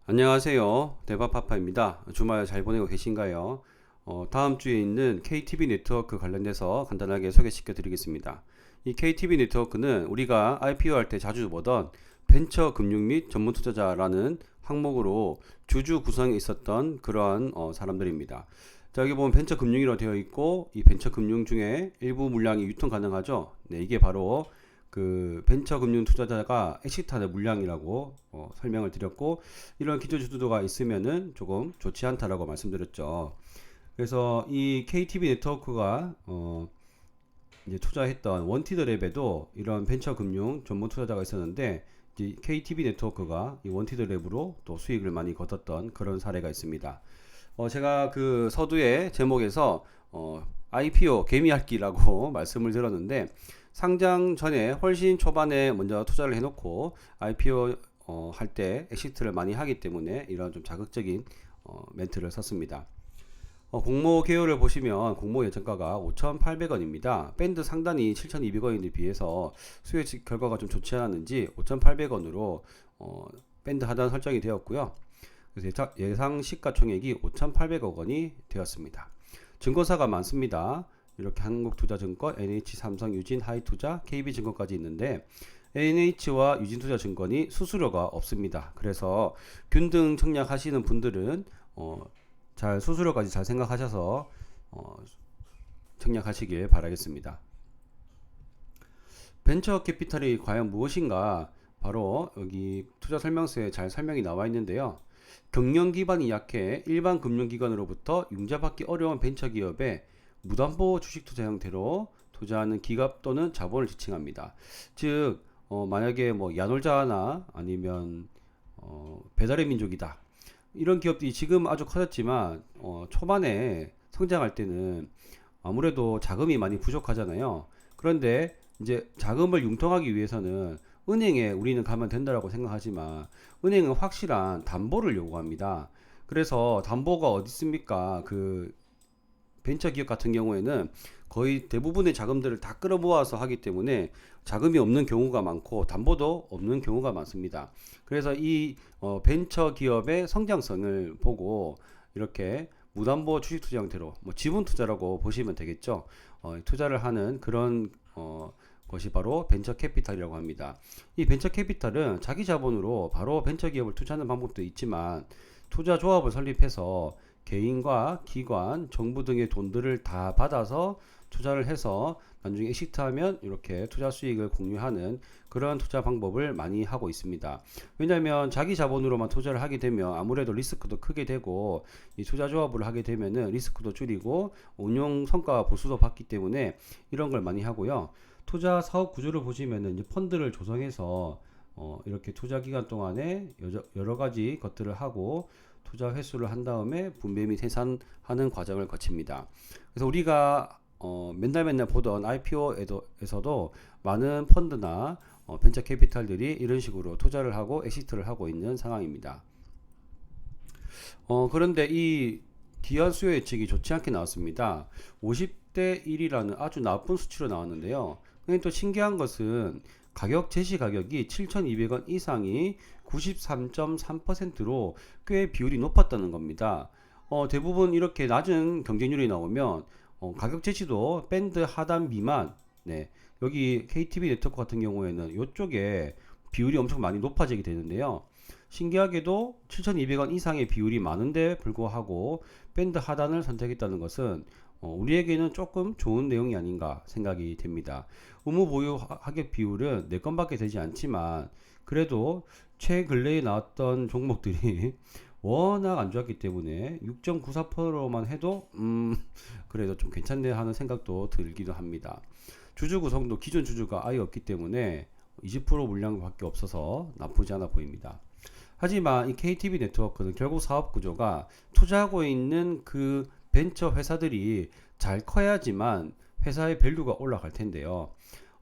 안녕하세요. 대바파파입니다. 주말 잘 보내고 계신가요? 다음 주에 있는 KTB 네트워크 관련돼서 간단하게 소개시켜 드리겠습니다. 이 KTB 네트워크는 우리가 IPO 할 때 자주 보던 벤처 금융 및 전문 투자자라는 항목으로 주주 구성에 있었던 그러한 사람들입니다. 자, 여기 보면 벤처 금융이라고 되어 있고, 이 벤처 금융 중에 일부 물량이 유통 가능하죠. 네, 이게 바로 그 벤처 금융 투자자가 엑시트하는 물량이라고 설명을 드렸고, 이런 기저주도가 있으면은 조금 좋지 않다라고 말씀드렸죠. 그래서 이 KTB 네트워크가 이제 투자했던 원티드랩에도 이런 벤처 금융 전문 투자자가 있었는데, 이 KTB 네트워크가 이 원티드랩으로 또 수익을 많이 거뒀던 그런 사례가 있습니다. 제가 그 서두의 제목에서 IPO 개미핥기라고 말씀을 드렸는데, 상장 전에 훨씬 초반에 먼저 투자를 해놓고 IPO 할 때 엑시트를 많이 하기 때문에 이런 좀 자극적인 멘트를 썼습니다. 공모 개요를 보시면 공모 예정가가 5,800원입니다. 밴드 상단이 7,200원인데 비해서 수요 결과가 좀 좋지 않았는지 5,800원으로 밴드 하단 설정이 되었고요. 그래서 예상 시가총액이 5,800억 원이 되었습니다. 증권사가 많습니다. 이렇게 한국투자증권, NH삼성, 유진, 하이투자, KB증권까지 있는데, NH와 유진투자증권이 수수료가 없습니다. 그래서 균등 청약하시는 분들은 잘 수수료까지 잘 생각하셔서 청약하시길 바라겠습니다. 벤처 캐피탈이 과연 무엇인가? 바로 여기 투자 설명서에 잘 설명이 나와 있는데요. 경영 기반이 약해 일반 금융기관으로부터 융자받기 어려운 벤처기업에 무담보 주식 투자 형태로 투자하는 기업 또는 자본을 지칭합니다. 즉, 만약에 뭐 야놀자나 아니면 배달의 민족이다, 이런 기업들이 지금 아주 커졌지만 초반에 성장할 때는 아무래도 자금이 많이 부족하잖아요. 그런데 이제 자금을 융통하기 위해서는 은행에 우리는 가면 된다라고 생각하지만 은행은 확실한 담보를 요구합니다. 그래서 담보가 어디 있습니까? 그 벤처기업 같은 경우에는 거의 대부분의 자금들을 다 끌어모아서 하기 때문에 자금이 없는 경우가 많고 담보도 없는 경우가 많습니다. 그래서 이 벤처기업의 성장성을 보고 이렇게 무담보 주식투자 형태로 뭐 지분투자라고 보시면 되겠죠. 투자를 하는 그런 것이 바로 벤처 캐피탈이라고 합니다. 이 벤처 캐피탈은 자기 자본으로 바로 벤처기업을 투자하는 방법도 있지만, 투자 조합을 설립해서 개인과 기관, 정부 등의 돈들을 다 받아서 투자를 해서 나중에 엑시트하면 이렇게 투자 수익을 공유하는 그런 투자 방법을 많이 하고 있습니다. 왜냐하면 자기 자본으로만 투자를 하게 되면 아무래도 리스크도 크게 되고, 이 투자 조합을 하게 되면은 리스크도 줄이고 운용 성과 보수도 받기 때문에 이런 걸 많이 하고요. 투자 사업 구조를 보시면은 이제 펀드를 조성해서 이렇게 투자 기간 동안에 여러 가지 것들을 하고 투자 회수를 한 다음에 분배 및 해산하는 과정을 거칩니다. 그래서 우리가 맨날 보던 IPO에서도 많은 펀드나 벤처 캐피탈들이 이런 식으로 투자를 하고 엑시트를 하고 있는 상황입니다. 그런데 이 기한 수요 예측이 좋지 않게 나왔습니다. 50대 1이라는 아주 나쁜 수치로 나왔는데요. 근데 또 신기한 것은 가격 제시 가격이 7,200원 이상이 93.3%로 꽤 비율이 높았다는 겁니다. 대부분 이렇게 낮은 경쟁률이 나오면 가격 제시도 밴드 하단 미만, 네, 여기 KTB 네트워크 같은 경우에는 이쪽에 비율이 엄청 많이 높아지게 되는데요. 신기하게도 7,200원 이상의 비율이 많은데 불구하고 밴드 하단을 선택했다는 것은 우리에게는 조금 좋은 내용이 아닌가 생각이 됩니다. 의무 보유 하격 비율은 4건밖에 되지 않지만 그래도 최근래에 나왔던 종목들이 워낙 안 좋았기 때문에 6.94%만 해도 그래도 좀 괜찮네 하는 생각도 들기도 합니다. 주주 구성도 기존 주주가 아예 없기 때문에 20% 물량밖에 없어서 나쁘지 않아 보입니다. 하지만 이 KTB 네트워크는 결국 사업 구조가 투자하고 있는 그 벤처 회사들이 잘 커야지만 회사의 밸류가 올라갈 텐데요.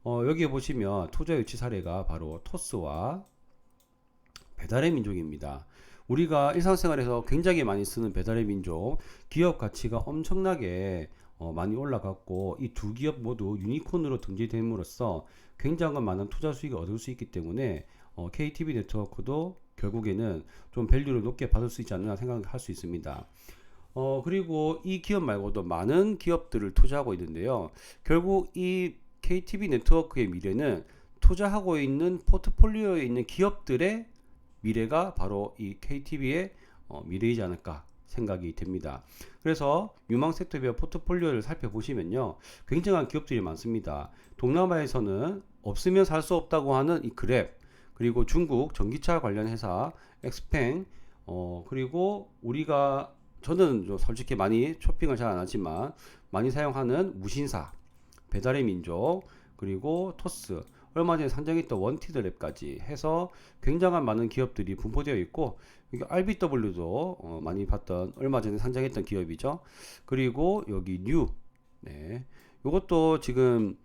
여기에 보시면 투자 유치 사례가 바로 토스와 배달의 민족입니다. 우리가 일상생활에서 굉장히 많이 쓰는 배달의 민족, 기업 가치가 엄청나게 많이 올라갔고, 이 두 기업 모두 유니콘으로 등재됨으로써 굉장한 많은 투자 수익을 얻을 수 있기 때문에 KTB 네트워크도 결국에는 좀 밸류를 높게 받을 수 있지 않나 생각할 수 있습니다. 그리고 이 기업 말고도 많은 기업들을 투자하고 있는데요. 결국 이 KTB 네트워크의 미래는 투자하고 있는 포트폴리오에 있는 기업들의 미래가 바로 이 KTB의 미래이지 않을까 생각이 됩니다. 그래서 유망 섹터별 포트폴리오를 살펴보시면요, 굉장한 기업들이 많습니다. 동남아에서는 없으면 살 수 없다고 하는 이 그랩, 그리고 중국 전기차 관련 회사 엑스팽, 그리고 우리가 저는 솔직히 많이 쇼핑을 잘 안 하지만 많이 사용하는 무신사, 배달의 민족, 그리고 토스, 얼마 전에 상장했던 원티드랩까지 해서 굉장한 많은 기업들이 분포되어 있고, 이게 RBW도 많이 봤던 얼마 전에 상장했던 기업이죠. 그리고 여기 뉴, 네, 이것도 지금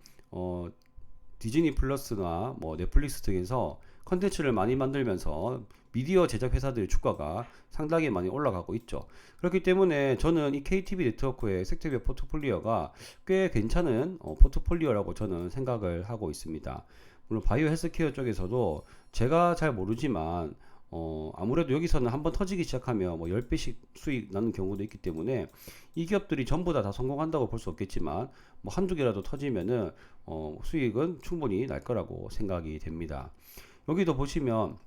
디즈니 플러스나 뭐 넷플릭스 등에서 컨텐츠를 많이 만들면서 미디어 제작 회사들의 주가가 상당히 많이 올라가고 있죠. 그렇기 때문에 저는 이 KTB 네트워크의 섹터별 포트폴리오가 꽤 괜찮은 포트폴리오라고 저는 생각을 하고 있습니다. 물론 바이오 헬스케어 쪽에서도 제가 잘 모르지만 아무래도 여기서는 한번 터지기 시작하면 뭐 10배씩 수익 나는 경우도 있기 때문에 이 기업들이 전부 다 성공한다고 볼 수 없겠지만 뭐 한두 개라도 터지면은 수익은 충분히 날 거라고 생각이 됩니다. 여기도 보시면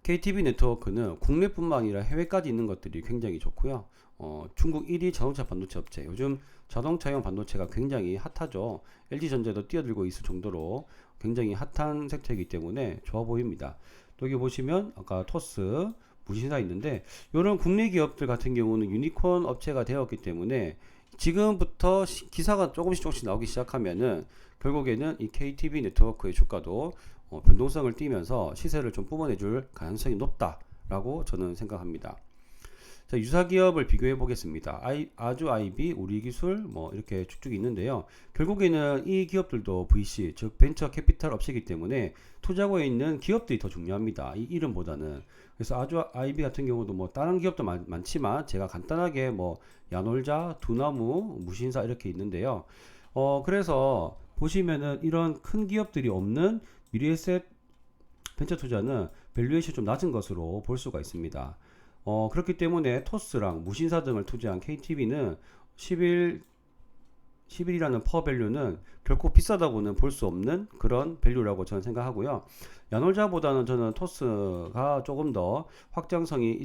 KTB 네트워크는 국내뿐만 아니라 해외까지 있는 것들이 굉장히 좋고요. 중국 1위 자동차 반도체 업체, 요즘 자동차용 반도체가 굉장히 핫하죠. LG전자도 뛰어들고 있을 정도로 굉장히 핫한 섹터이기 때문에 좋아 보입니다. 또 여기 보시면 아까 토스, 무신사 있는데, 이런 국내 기업들 같은 경우는 유니콘 업체가 되었기 때문에 지금부터 기사가 조금씩 나오기 시작하면은 결국에는 이 KTB 네트워크의 주가도 변동성을 띠면서 시세를 좀 뿜어내 줄 가능성이 높다라고 저는 생각합니다. 자, 유사 기업을 비교해 보겠습니다. 아주 IB, 우리기술 뭐 이렇게 쭉쭉 있는데요. 결국에는 이 기업들도 VC, 즉 벤처 캐피탈 업체이기 때문에 투자하고 있는 기업들이 더 중요합니다. 이 이름보다는. 그래서 아주 IB 같은 경우도 뭐 다른 기업도 많지만 제가 간단하게 뭐 야놀자, 두나무, 무신사 이렇게 있는데요. 그래서 보시면은 이런 큰 기업들이 없는 미래에셋 벤처 투자는 밸류에이션이 좀 낮은 것으로 볼 수가 있습니다. 그렇기 때문에 토스랑 무신사 등을 투자한 KTB는 11이라는 퍼밸류는 결코 비싸다고는 볼 수 없는 그런 밸류라고 저는 생각하고요. 야놀자보다는 저는 토스가 조금 더 확장성이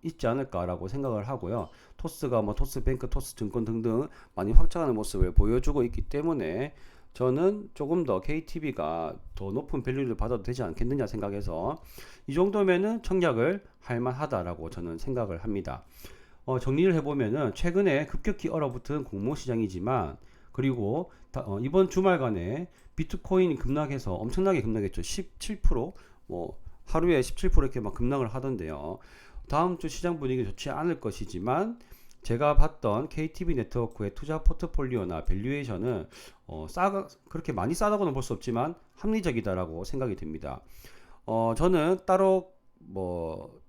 있지 않을까라고 생각을 하고요. 토스가 뭐 토스뱅크, 토스증권 등등 많이 확장하는 모습을 보여주고 있기 때문에 저는 조금 더 KTB가 더 높은 밸류를 받아도 되지 않겠느냐 생각해서 이 정도면은 청약을 할 만하다라고 저는 생각을 합니다. 정리를 해보면은 최근에 급격히 얼어붙은 공모시장이지만, 그리고 이번 주말간에 비트코인이 급락해서 엄청나게 급락했죠. 17%, 뭐 하루에 17% 이렇게 막 급락을 하던데요. 다음 주 시장 분위기 좋지 않을 것이지만 제가 봤던 KTB 네트워크의 투자 포트폴리오나 밸류에이션은 그렇게 많이 싸다고는 볼 수 없지만 합리적이다라고 생각이 됩니다. 저는 따로 뭐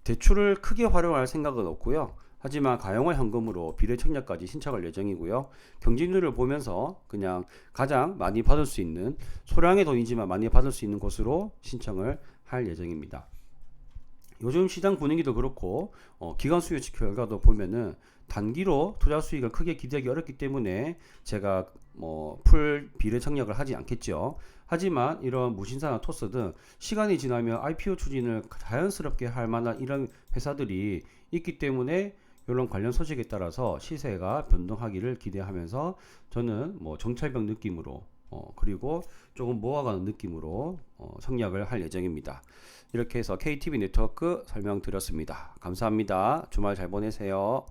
대출을 크게 활용할 생각은 없고요. 하지만 가용화 현금으로 비례 청약까지 신청할 예정이고요. 경쟁률을 보면서 그냥 가장 많이 받을 수 있는, 소량의 돈이지만 많이 받을 수 있는 곳으로 신청을 할 예정입니다. 요즘 시장 분위기도 그렇고 기관 수요 결과도 보면은 단기로 투자 수익을 크게 기대하기 어렵기 때문에 제가 뭐 풀 비례 청약을 하지 않겠죠. 하지만 이런 무신사나 토스 등 시간이 지나면 IPO 추진을 자연스럽게 할 만한 이런 회사들이 있기 때문에 이런 관련 소식에 따라서 시세가 변동하기를 기대하면서 저는 뭐 정찰병 느낌으로 그리고 조금 모아가는 느낌으로 청약을 할 예정입니다. 이렇게 해서 KTB 네트워크 설명드렸습니다. 감사합니다. 주말 잘 보내세요.